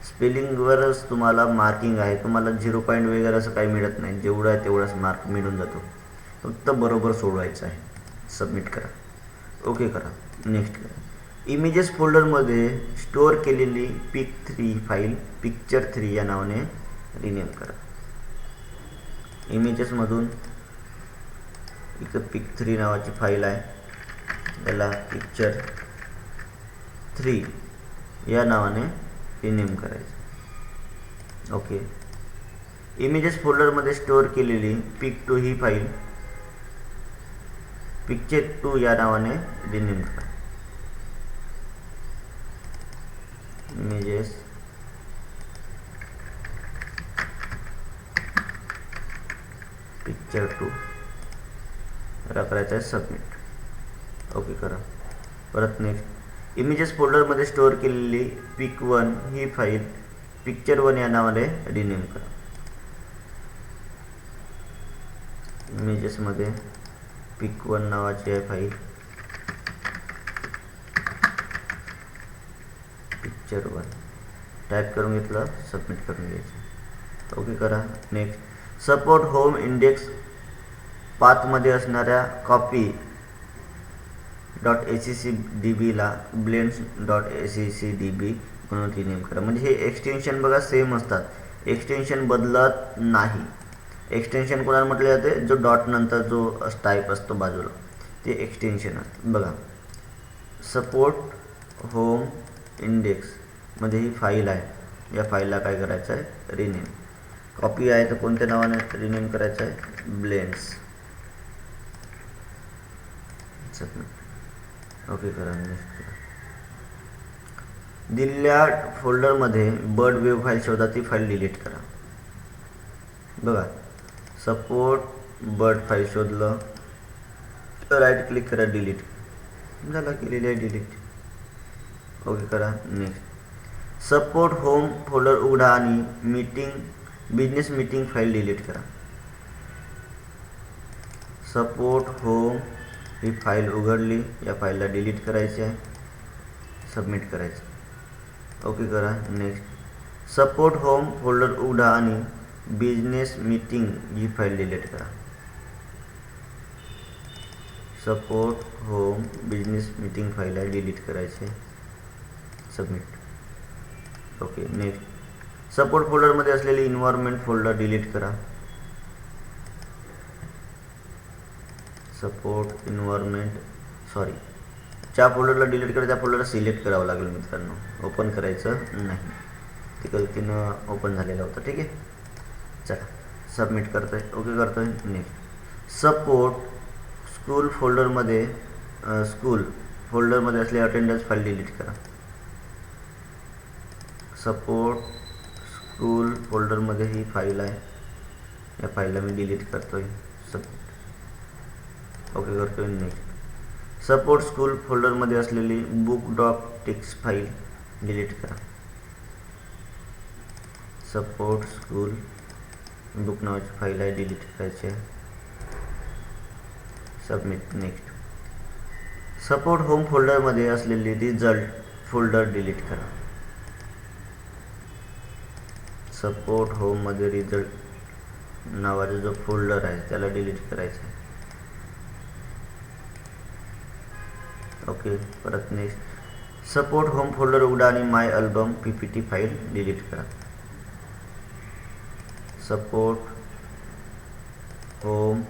स्पेलिंगवरच तुम्हाला मार्किंग आहे, तुम्हाला 0 पॉईंट वगैरे असं काही मिळत नाही. जेवढं आहे तेवढाच मार्क मिळून जातो, फक्त बरोबर सोडवायचं आहे. सबमिट करा. ओके करा. नेक्स्ट करा. इमेजेस फोल्डरमध्ये स्टोअर केलेली pic3 फाईल picture3 या नावाने रिनेम करा. इमेजेसमधून इथं pic3 नावाची फाईल आहे, त्याला picture3 या नावाने रिनेम करायचं. ओके. इमेजेस फोल्डरमध्ये स्टोअर केलेली pic2 ही फाईल picture2 या नावाने रिनेम करा. इमेजेस पिक्चर 2 याला करायचं आहे सबमिट. ओके करा. परत नेक्स्ट इमेजेस फोल्डरमध्ये स्टोअर केलेली pic1 ही फाईल picture1 या नावाने रिनेम करा. इमेजेसमध्ये pic1 नावाची आहे फाईल picture1 टाईप करून घेतलं, सबमिट करून घ्यायचं. ओके करा. नेक्स्ट सपोर्ट होम इंडेक्स पाथमध्ये असणाऱ्या copy.accdb ला blends.accdb म्हणून रिनेम करा. म्हणजे हे एक्सटेन्शन बघा सेम असतात, एक्सटेन्शन बदलत नाही. एक्सटेन्शन कोणाला म्हटले जाते, जो डॉट नंतर जो टाईप असतो बाजूला ते एक्सटेन्शन असतं. बघा सपोर्ट होम इंडेक्स मध्ये ही फाईल आहे, या फाईलला काय करायचं आहे, रिनेम. कॉपी आहे तर कोणत्या नावाने रिनेम करायचं आहे, ब्लेंड्स. ओके करा. दिलेल्या फोल्डरमध्ये बर्ड वेव फाईल शोधा, ती फाईल डिलीट करा. बघा सपोर्ट बर्ड फाईल शोधलं, राईट क्लिक करा, डिलीट झाला, केलेली आहे डिलीट. ओके करा. नेक्स्ट सपोर्ट होम फोल्डर उघडा आणि बिझनेस मीटिंग फाईल डिलीट करा. सपोर्ट होम ही फाईल उघडली, या फाईलला डिलीट करायची आहे, सबमिट करायचं. ओके करा. नेक्स्ट सपोर्ट होम फोल्डर उघडा आणि बिझनेस मीटिंग ही फाईल डिलीट करा. Support home business meeting file आहे, डिलीट करायचे, सबमिट. ओके. नेक्स्ट सपोर्ट फोल्डरमध्ये असलेली इन्व्हायरमेंट फोल्डर डिलीट करा. सपोर्ट इन्व्हायरमेंट ज्या फोल्डरला डिलीट करा त्या फोल्डरला सिलेक्ट करावं लागेल मित्रांनो, ओपन करायचं नाही, ते गलतीनं ओपन झालेलं होतं. ठीक आहे, चला सबमिट करतोय. ओके करतोय. नेक्स्ट सपोर्ट स्कूल फोल्डरमध्ये असलेली अटेंडन्स फाईल डिलीट करा. सपोर्ट स्कूल फोल्डरमध्ये ही फाईल आहे, या फाईलला मी डिलीट करतोय, सबमिट. ओके करतोय. नेक्स्ट सपोर्ट स्कूल फोल्डरमध्ये असलेली book.txt फाईल डिलीट करा. सपोर्ट स्कूल बुक नावाची फाईल आहे, डिलीट करायची आहे, सबमिट. नेक्स्ट सपोर्ट होम फोल्डरमध्ये असलेली रिझल्ट फोल्डर डिलीट करा. सपोर्ट होममध्ये रिझल्ट नावाचा जो फोल्डर आहे त्याला डिलीट करायचं आहे. ओके. परत नेक्स्ट सपोर्ट होम फोल्डर उघडा आणि माय अल्बम PPT फाईल डिलीट करा. सपोर्ट होम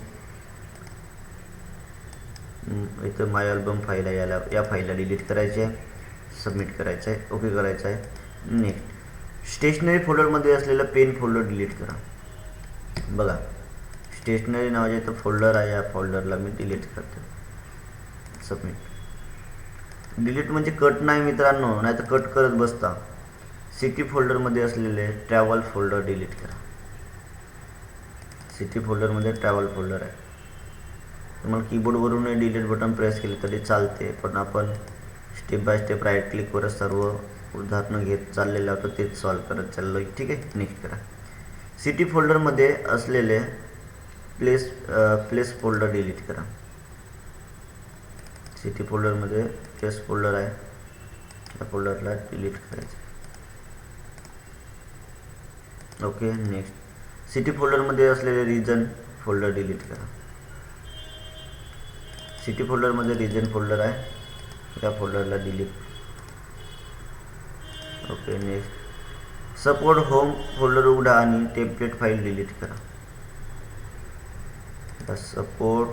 इथं माय अल्बम फाईल आहे, या फाईलला डिलीट करायचे आहे, सबमिट करायचं आहे. ओके करायचं आहे. नेक्स्ट स्टेशनरी फोल्डरमध्ये असलेलं पेन फोल्डर डिलीट करा. बघा स्टेशनरी नावाचे इथं फोल्डर आहे, या फोल्डरला मी डिलीट करतो, सबमिट. डिलीट म्हणजे कट नाही मित्रांनो, नाही तर कट करत बसता. सिटी फोल्डरमध्ये असलेले ट्रॅव्हल फोल्डर डिलीट करा. सिटी फोल्डरमध्ये ट्रॅव्हल फोल्डर आहे, तुम्हाला कीबोर्डवरून डिलीट बटन प्रेस केले तरी चालते, पण आपण स्टेप बाय स्टेप राईट क्लिकवर सर्व उदाहरणं घेत चाललेलं होतं, तेच सॉल्व करत चाललो. ठीक आहे. नेक्स्ट करा. सिटी फोल्डरमध्ये असलेले प्लेस फोल्डर डिलीट करा. सिटी फोल्डरमध्ये प्लेस फोल्डर आहे, या फोल्डरला डिलीट करायचं. ओके. नेक्स्ट सिटी फोल्डरमध्ये असलेले रिजन फोल्डर डिलीट करा. सिटी फोल्डरमध्ये रिजन फोल्डर आहे, या फोल्डरला delete. Okay. Next support home folder उघडा आणि टेम्पलेट फाईल डिलीट करा. सपोर्ट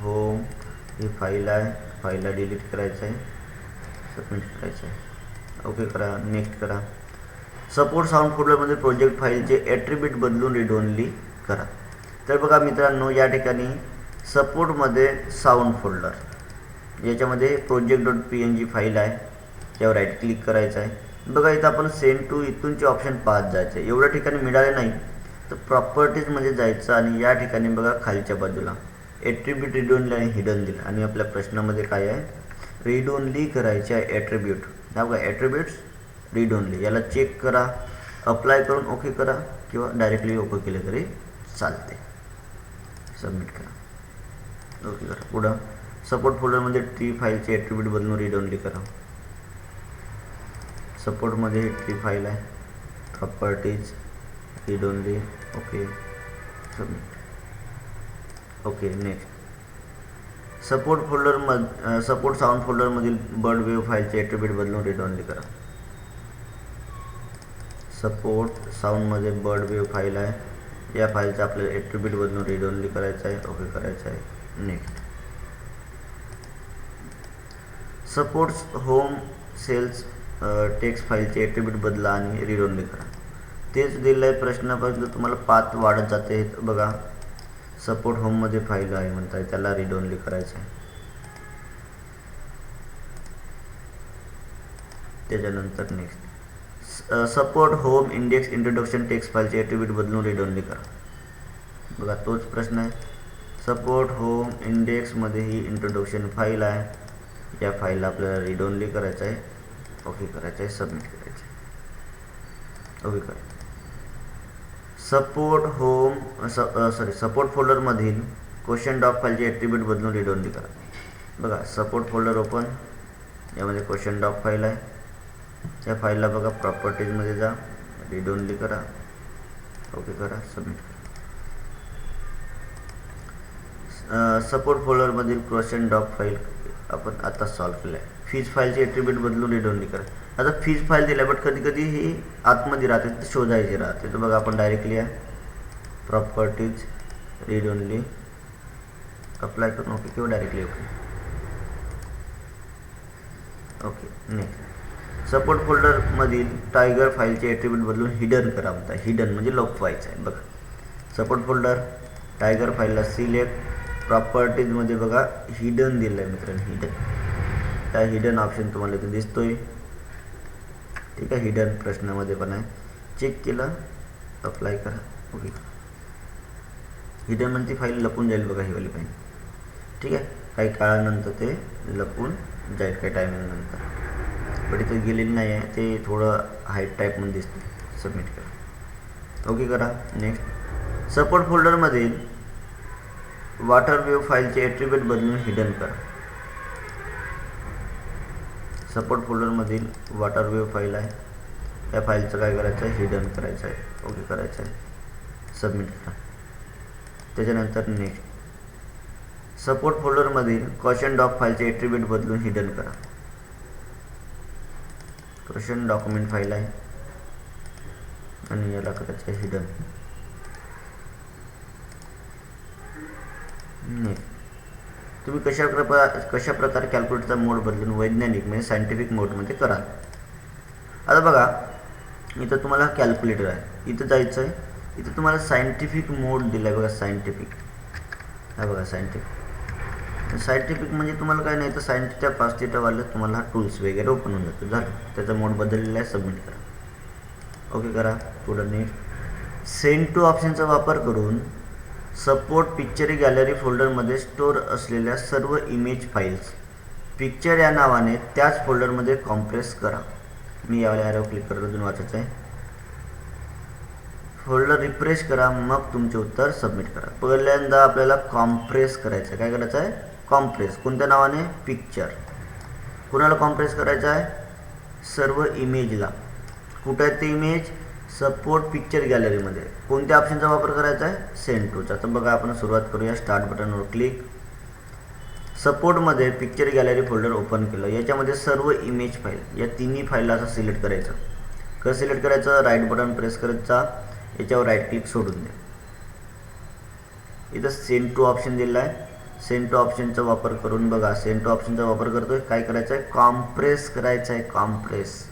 होम ही फाईल आहे, फाईलला डिलीट करायचं आहे, सबमिट करायचं आहे. ओके करा. नेक्स्ट करा. सपोर्ट साऊंड फोल्डरमध्ये प्रोजेक्ट फाईलचे ॲट्रिब्यूट बदलून रीड ओनली करा. तर बघा मित्रांनो, या ठिकाणी सपोर्टमध्ये साऊंड फोल्डर, याच्यामध्ये project.png फाईल आहे, त्यावर राईट क्लिक करायचं आहे. बघा इथं आपण सेंड टू इथूनचे ऑप्शन पाहत जायचे, एवढ्या ठिकाणी मिळाले नाही, तर प्रॉपर्टीजमध्ये जायचं आणि या ठिकाणी बघा खालच्या बाजूला ॲट्रिब्यूट रीड ओनली आणि हिडन दिलं आणि आपल्या प्रश्नामध्ये काय आहे, रीड ओनली करायचे आहे ॲट्रिब्यूट. हा बघा ॲट्रिब्यूट्स रीड ओनली, याला चेक करा, अप्लाय करून ओके करा किंवा डायरेक्टली ओके केले तरी चालते. सबमिट करा, ओके करा. पुढं सपोर्ट फोल्डरमध्ये ट्री फाईलचे ॲट्रिब्यूट बदलून रीड ओनली करा. सपोर्टमध्ये ही ट्री फाईल आहे, properties read only, okay submit, okay. Next support sound फोल्डरमधील बर्ड वेव फाईलचे ॲट्रिब्यूट बदलून रीड ओनली करा. सपोर्ट साऊंडमध्ये बर्ड वेव फाईल आहे, या फाईलचा आपल्याला ॲट्रिब्यूट बदलून रीड ओनली करायचं आहे, ओके करायचं आहे. Next supports home sales text फाईलचे ॲट्रिब्यूट बदला आणि रीड ओनली करा. तेच दिलं आहे प्रश्नापर्यंत, तुम्हाला पाथ वाढत जाते. बघा सपोर्ट होममध्ये फाईल आहे म्हणताय, त्याला रीड ओनली करायचं आहे. त्याच्यानंतर next support home index introduction text फाईलचे ॲट्रिब्यूट बदलून रीड ओनली करा. बघा तोच प्रश्न आहे. सपोर्ट होम इंडेक्समध्ये ही इंट्रोडक्शन फाईल आहे, या फाईलला आपल्याला रीड ओनली करायचं आहे, ओके करायचं आहे, सबमिट करायचं आहे, ओके करा. सपोर्ट फोल्डरमधील क्वेश्चन डॉक फाईलचे ॲट्रिब्यूट बदलून रीड ओनली करा. बघा सपोर्ट फोल्डर ओपन, यामध्ये क्वेश्चन डॉक फाईल आहे, त्या फाईलला बघा प्रॉपर्टीजमध्ये जा, रीड ओनली करा, ओके करा, सबमिट करा. सपोर्ट फोल्डरमधील क्वेश्चन डॉक फाईल आपण आता सॉल्व्ह केलं आहे. फीज फाईलचे ॲट्रिब्यूट बदलून रीड ओनली करा. आता फीज फाईल दिली आहे, बट कधी कधी ही आतमध्ये राहते, तर शोधायची राहते. तर बघा आपण डायरेक्टली आहे प्रॉपर्टीज रीड ओनली, अप्लाय करून ओके किंवा directly okay, okay. Next support फोल्डरमधील टायगर फाईलचे ॲट्रिब्यूट बदलून हिडन करा म्हणता. हिडन म्हणजे लपवायचं आहे. बघा सपोर्ट फोल्डर टायगर फाईलला सिलेक्ट, प्रॉपर्टीजमध्ये बघा हिडन दिलं आहे मित्रांनो, हिडन. त्या हिडन ऑप्शन तुम्हाला इथे दिसतोय, ठीक आहे. हिडन प्रश्नामध्ये पण आहे, चेक केलं, अप्लाय करा, ओके. हिडन म्हणजे फाईल लपून जाईल बघा, ही वाली फाईल, ठीक आहे. काही काळानंतर ते लपून जाईल, काही टायमिंगनंतर, पण इथे गेलेली नाही आहे, ते थोडं हाईट टाईपमध्ये दिसते. सबमिट करा, ओके करा. नेक्स्ट सपोर्ट फोल्डरमधील वॉटर वेव फाईलचे ॲट्रिब्यूट बदलून हिडन करा. सपोर्ट फोल्डरमधील वॉटर वेव फाईल आहे, त्या फाईलचं काय करायचं आहे, हिडन करायचं आहे, ओके करायचं आहे, सबमिट करा. त्याच्यानंतर नेक्स्ट सपोर्ट फोल्डरमधील क्वेश्चन डॉक फाईलचे ॲट्रिब्यूट बदलून हिडन करा. क्वेश्चन डॉक्युमेंट फाईल आहे आणि याला करायचं आहे हिडन. तुम्ही कशा प्रकारे कॅल्क्युलेटरचा मोड बदलून वैज्ञानिक म्हणजे सायंटिफिक मोडमध्ये कराल. आता बघा इथं तुम्हाला कॅल्क्युलेटर आहे, इथं जायचं आहे, इथं तुम्हाला सायंटिफिक मोड दिला आहे बघा, सायंटिफिक. हा बघा सायंटिफिक म्हणजे तुम्हाला काय नाही तर सायंटिफिकच्या 5 थिटावाले तुम्हाला हा टूल्स वगैरे ओपन होऊन जातो. झालं, त्याचा मोड बदललेला आहे, सबमिट करा, ओके करा. पुढं नेक्स्ट सेंड टू ऑप्शनचा वापर करून सपोर्ट पिक्चर गॅलरी फोल्डरमध्ये स्टोअर असलेल्या सर्व इमेज फाईल्स पिक्चर या नावाने त्याच फोल्डरमध्ये कॉम्प्रेस करा. मी यावेळी ॲरो क्लिक करत अजून वाचायचं आहे. फोल्डर रिफ्रेश करा, मग तुमचे उत्तर सबमिट करा. पहिल्यांदा आपल्याला कॉम्प्रेस करायचं आहे. काय करायचं आहे, कॉम्प्रेस. कोणत्या नावाने, पिक्चर. कुणाला कॉम्प्रेस करायचं आहे, सर्व इमेजला. कुठं आहे ते इमेज, सपोर्ट पिक्चर गॅलरीमध्ये. कोणत्या ऑप्शनचा वापर करायचा आहे, सेंड टूचा. तर बघा आपण सुरुवात करूया, स्टार्ट बटनवर क्लिक. सपोर्टमध्ये पिक्चर गॅलरी फोल्डर ओपन केलं, याच्यामध्ये सर्व इमेज फाईल, या तिन्ही फाईलला असं सिलेक्ट करायचं. कसं सिलेक्ट करायचं, राईट बटन प्रेस करायचा, याच्यावर राईट क्लिक सोडून द्या. इथं सेंड टू ऑप्शन दिला आहे, सेंड टू ऑप्शनचा वापर करून बघा, सेंड टू ऑप्शनचा वापर करतोय. काय करायचं आहे, कॉम्प्रेस करायचं आहे, कॉम्प्रेस.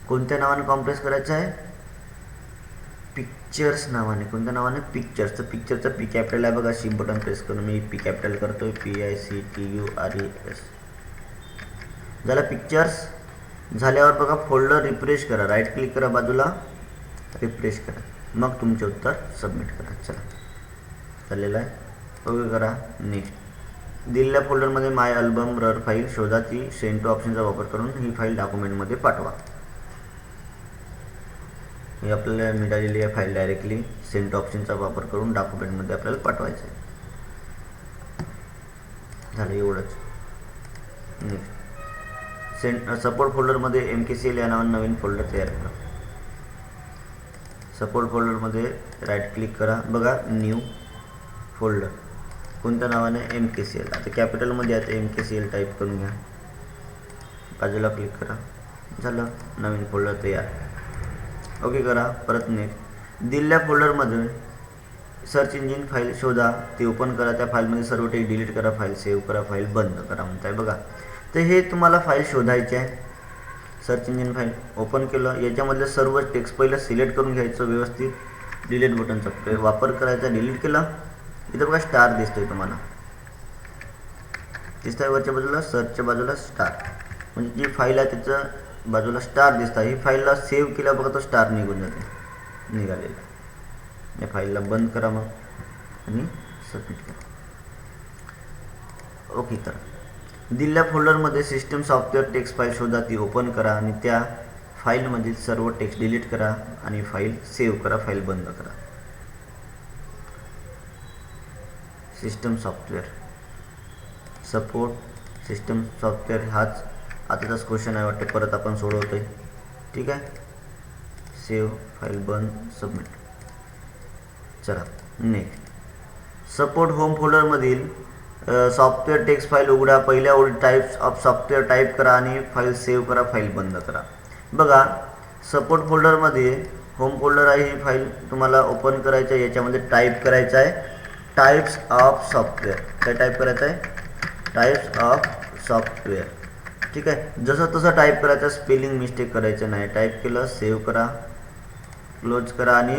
कोणत्या नावाने कॉम्प्रेस करायचं आहे, पिक्चर्स नावाने. कोणत्या नावाने, पिक्चर्स. तर पिक्चरचं पी कॅपिटल आहे बघा, शिफ्ट बटन प्रेस करून मी पी कॅपिटल करतोय, PICTURES. झालं पिक्चर्स. झाल्यावर बघा फोल्डर रिफ्रेश करा, राईट क्लिक करा बाजूला, रिफ्रेश करा. मग तुमचे उत्तर सबमिट करा. चला चाललेलं आहे. ओके करा. नेक्स्ट. दिलेल्या फोल्डरमध्ये माय अल्बम रर फाईल शोधा, ती सेंड टू ऑप्शनचा वापर करून ही फाईल डॉक्युमेंटमध्ये पाठवा. ही आपल्याला मिळालेली आहे फाईल डायरेक्टली सेंड टू ऑप्शनचा वापर करून डॉक्युमेंटमध्ये आपल्याला पाठवायचं आहे. झालं एवढंच. नेक्स्ट. सपोर्ट फोल्डरमध्ये MKCL या नावाने नवीन फोल्डर तयार करा. सपोर्ट फोल्डरमध्ये राईट क्लिक करा. बघा न्यू फोल्डर कोणत्या नावाने MKCL. आता कॅपिटलमध्ये आहे MKCL टाईप करून घ्या. बाजूला क्लिक करा. झालं नवीन फोल्डर तयार. ओके करा. परत नेक्स्ट. दिलेल्या फोल्डरमध्ये सर्च इंजिन फाईल शोधा, ती ओपन करा. त्या फाईलमध्ये सर्व टेक्स्ट डिलीट करा, फाईल सेव्ह करा, फाईल बंद करा म्हणताय. बघा तर हे तुम्हाला फाईल शोधायची आहे. सर्च इंजिन फाईल ओपन केलं. याच्यामधलं सर्व टेक्स्ट पहिलं सिलेक्ट करून घ्यायचं व्यवस्थित. डिलीट बटनचा वापर करायचा. डिलीट केलं. इथं बघा स्टार दिसतोय तुम्हाला, दिसतंय वरच्या बाजूला सर्चच्या बाजूला स्टार, म्हणजे जी फाईल आहे त्याचं बाजूला स्टार दिसतं. ही फाईलला सेव्ह केल्या बघा तो स्टार निघून जाते निघालेला. या फाईलला बंद करा मग आणि सबमिट करा. ओके करा. दिलेल्या फोल्डरमध्ये सिस्टम सॉफ्टवेअर टेक्स्ट फाईल शोधा, ती ओपन करा आणि त्या फाईलमधील सर्व टेक्स्ट डिलीट करा आणि फाईल सेव्ह करा, फाईल बंद करा. System software support system software हाच आताचाच क्वेश्चन आहे वाटते. परत आपण सोडवतोय. ठीक आहे. सेव्ह, फाईल बंद, सबमिट. चला नेक्स्ट. सपोर्ट होम फोल्डरमधील सॉफ्टवेअर टेक्स्ट फाईल उघडा. पहिल्या ओळीत टाईप्स ऑफ सॉफ्टवेअर टाईप करा आणि फाईल सेव्ह करा, फाईल बंद करा. बघा सपोर्ट फोल्डरमध्ये होम फोल्डर आहे. ही फाईल तुम्हाला ओपन करायचं आहे. याच्यामध्ये टाईप करायचं आहे टाईप्स ऑफ सॉफ्टवेअर. काय टाईप करायचं आहे? Types of software. ठीक आहे. जसं तसं टाईप करायचं, स्पेलिंग मिस्टेक करायचं नाही. टाईप केलं, सेव्ह करा, क्लोज करा आणि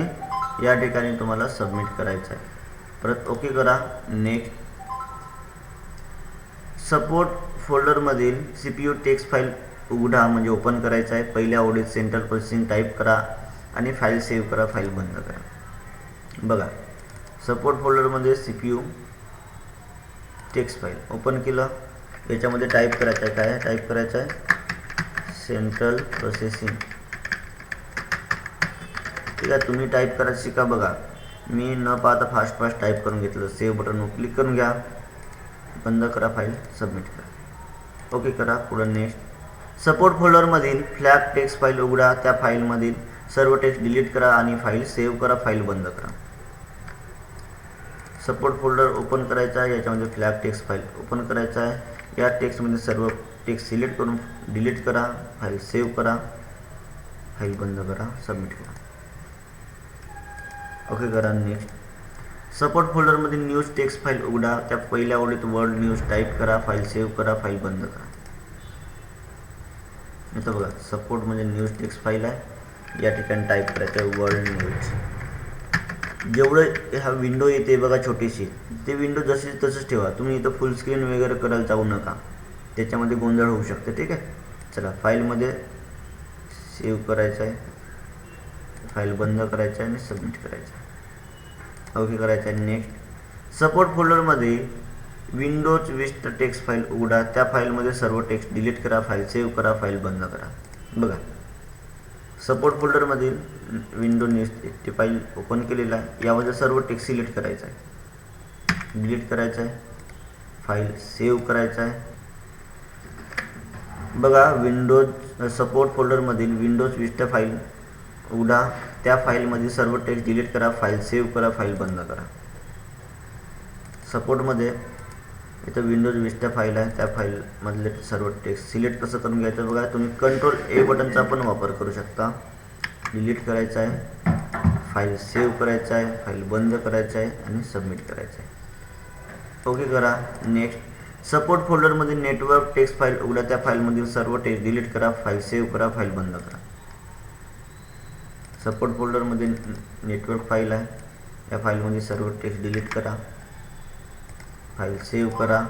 या ठिकाणी तुम्हाला सबमिट करायचं आहे. परत ओके करा. नेक्स्ट. सपोर्ट फोल्डरमधील CPU टेक्स्ट फाईल उघडा, म्हणजे ओपन करायचं आहे. पहिल्या ओळीत सेंट्रल प्रोसेसिंग टाईप करा आणि फाईल सेव्ह करा, फाईल बंद करा. बघा सपोर्ट फोल्डरमध्ये CPU टेक्स्ट फाईल ओपन केलं. याच्यामध्ये टाईप करायचं आहे. काय टाईप करायचं आहे? Central processing. ठीक आहे. तुम्ही टाईप करायचं शिका. बघा मी न पाहता फास्ट टाईप करून घेतलं. सेव्ह बटनवर क्लिक करून घ्या, बंद करा, फाईल सबमिट करा. ओके करा. पुढं नेक्स्ट. सपोर्ट फोल्डरमधील फ्लॅग टेक्स्ट फाईल उघडा. त्या फाईलमधील सर्व टेक्स्ट डिलीट करा आणि फाईल सेव्ह करा, फाईल बंद करा. सपोर्ट फोल्डर ओपन करायचा आहे. याच्यामध्ये फ्लॅग टेक्स्ट फाईल ओपन करायचा आहे. या टेक्स्टमध्ये सर्व टेक्स्ट सिलेक्ट करून डिलीट करा, फाईल सेव्ह करा, फाईल बंद करा, सबमिट करा. ओके करा. नेक्स्ट. सपोर्ट फोल्डरमध्ये न्यूज टेक्स्ट फाईल उघडा. त्या पहिल्या ओळीत वर्ड न्यूज टाईप करा, फाईल सेव्ह करा, फाईल बंद करा. इथं बघा सपोर्ट म्हणजे न्यूज टेक्स्ट फाईल आहे. या ठिकाणी टाईप करायचं आहे वर्ल्ड न्यूज. जेवढं हा विंडो येते बघा छोटीशी, ते विंडो जशी तसंच ठेवा. तुम्ही इथं फुल स्क्रीन वगैरे करायला जाऊ नका, त्याच्यामध्ये गोंधळ होऊ शकते. ठीक आहे. चला फाईलमध्ये सेव्ह करायचं आहे, फाईल बंद करायचं आहे आणि सबमिट करायचं आहे. ओके करायचं आहे. नेक्स्ट. सपोर्ट फोल्डरमध्ये विंडोज विस्ट टेक्स्ट फाईल उघडा. त्या फाईलमध्ये सर्व टेक्स्ट डिलीट करा, फाईल सेव्ह करा, फाईल बंद करा. बघा सपोर्ट फोल्डरमधील विंडो न्यूज फाईल ओपन केलेला आहे. यामध्ये सर्व टेक्स्ट सिलेक्ट करायचं आहे, डिलीट करायचं आहे, फाईल सेव्ह करायचं आहे. बघा विंडोज सपोर्ट फोल्डरमधील विंडोज विस्टा फाईल उघडा. त्या फाईलमध्ये सर्व टेक्स्ट डिलीट करा, फाईल सेव्ह करा, फाईल बंद करा. सपोर्टमध्ये इथं विंडोज विस्टा फाईल आहे. त्या फाईलमधले सर्व टेक्स्ट सिलेक्ट कसं करून घ्यायचं बघा. तुम्ही कंट्रोल A बटनचा पण वापर करू शकता. डिलीट करायचं आहे, फाईल सेव्ह करायचं आहे, फाईल बंद करायचं आहे आणि सबमिट करायचं आहे. ओके करा. नेक्स्ट. सपोर्ट फोल्डरमध्ये नेटवर्क टेक्स्ट फाईल उघडा. त्या फाईलमधील सर्व टेक्स्ट डिलीट करा, फाईल सेव्ह करा, फाईल बंद करा. सपोर्ट फोल्डरमध्ये नेटवर्क फाईल आहे. या फाईलमध्ये सर्व टेक्स्ट डिलीट करा, फाईल सेव्ह करा,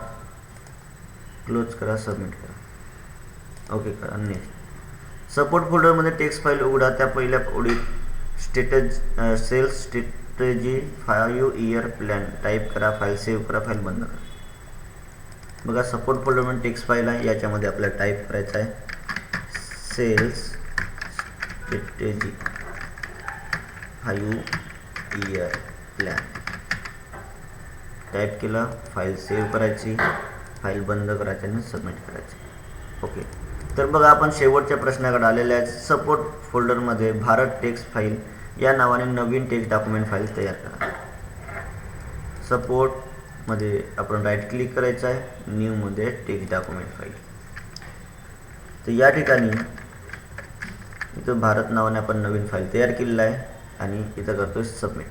क्लोज करा, सबमिट करा. ओके करा. नेक्स्ट. सपोर्ट फोल्डरमध्ये टेक्स्ट फाईल उघडा. त्या पहिल्या ओळीत sales strategy 5 year plan type करा, फाईल सेव्ह करा, फाईल बंद करा. बघा सपोर्ट फोल्डरमध्ये टेक्स्ट फाईल आहे, याच्यामध्ये आपल्याला टाईप करायचं आहे sales strategy 5 year plan. Type केलं, फाईल सेव्ह करायची, फाईल बंद करायची आणि सबमिट करायची. ओके. तर बघा आपण शेवटच्या प्रश्नाकडे आलेले आहे. सपोर्ट फोल्डरमध्ये भारत टेक्स्ट फाईल या नावाने नवीन टेक्स्ट डॉक्युमेंट फाईल तयार करा. सपोर्टमध्ये आपण राईट क्लिक करायचं आहे, न्यूमध्ये टेक्स्ट डॉक्युमेंट फाईल. तर या ठिकाणी इथं भारत नावाने आपण नवीन फाईल तयार केलेला आहे आणि इथं करतोय सबमिट.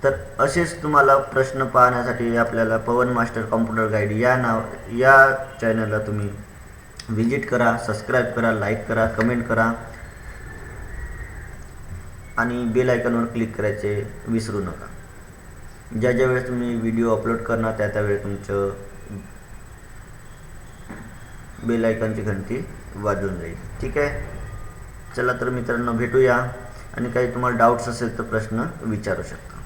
तर असेच तुम्हाला प्रश्न पाहण्यासाठी आपल्याला पवन मास्टर कॉम्प्युटर गाईड या चॅनलला तुम्ही विजिट करा, सबस्क्राईब करा, लाईक करा, कमेंट करा आणि बेल आयकॉनवर क्लिक करायचे विसरू नका. ज्या वेळेस तुम्ही व्हिडिओ अपलोड करणार त्या त्यावेळेस तुमचं बेल आयकॉनची घंटी वाजून जाईल. ठीक आहे. चला तर मित्रांनो भेटूया आणि काही तुम्हाला डाऊट्स असेल तर प्रश्न विचारू शकता.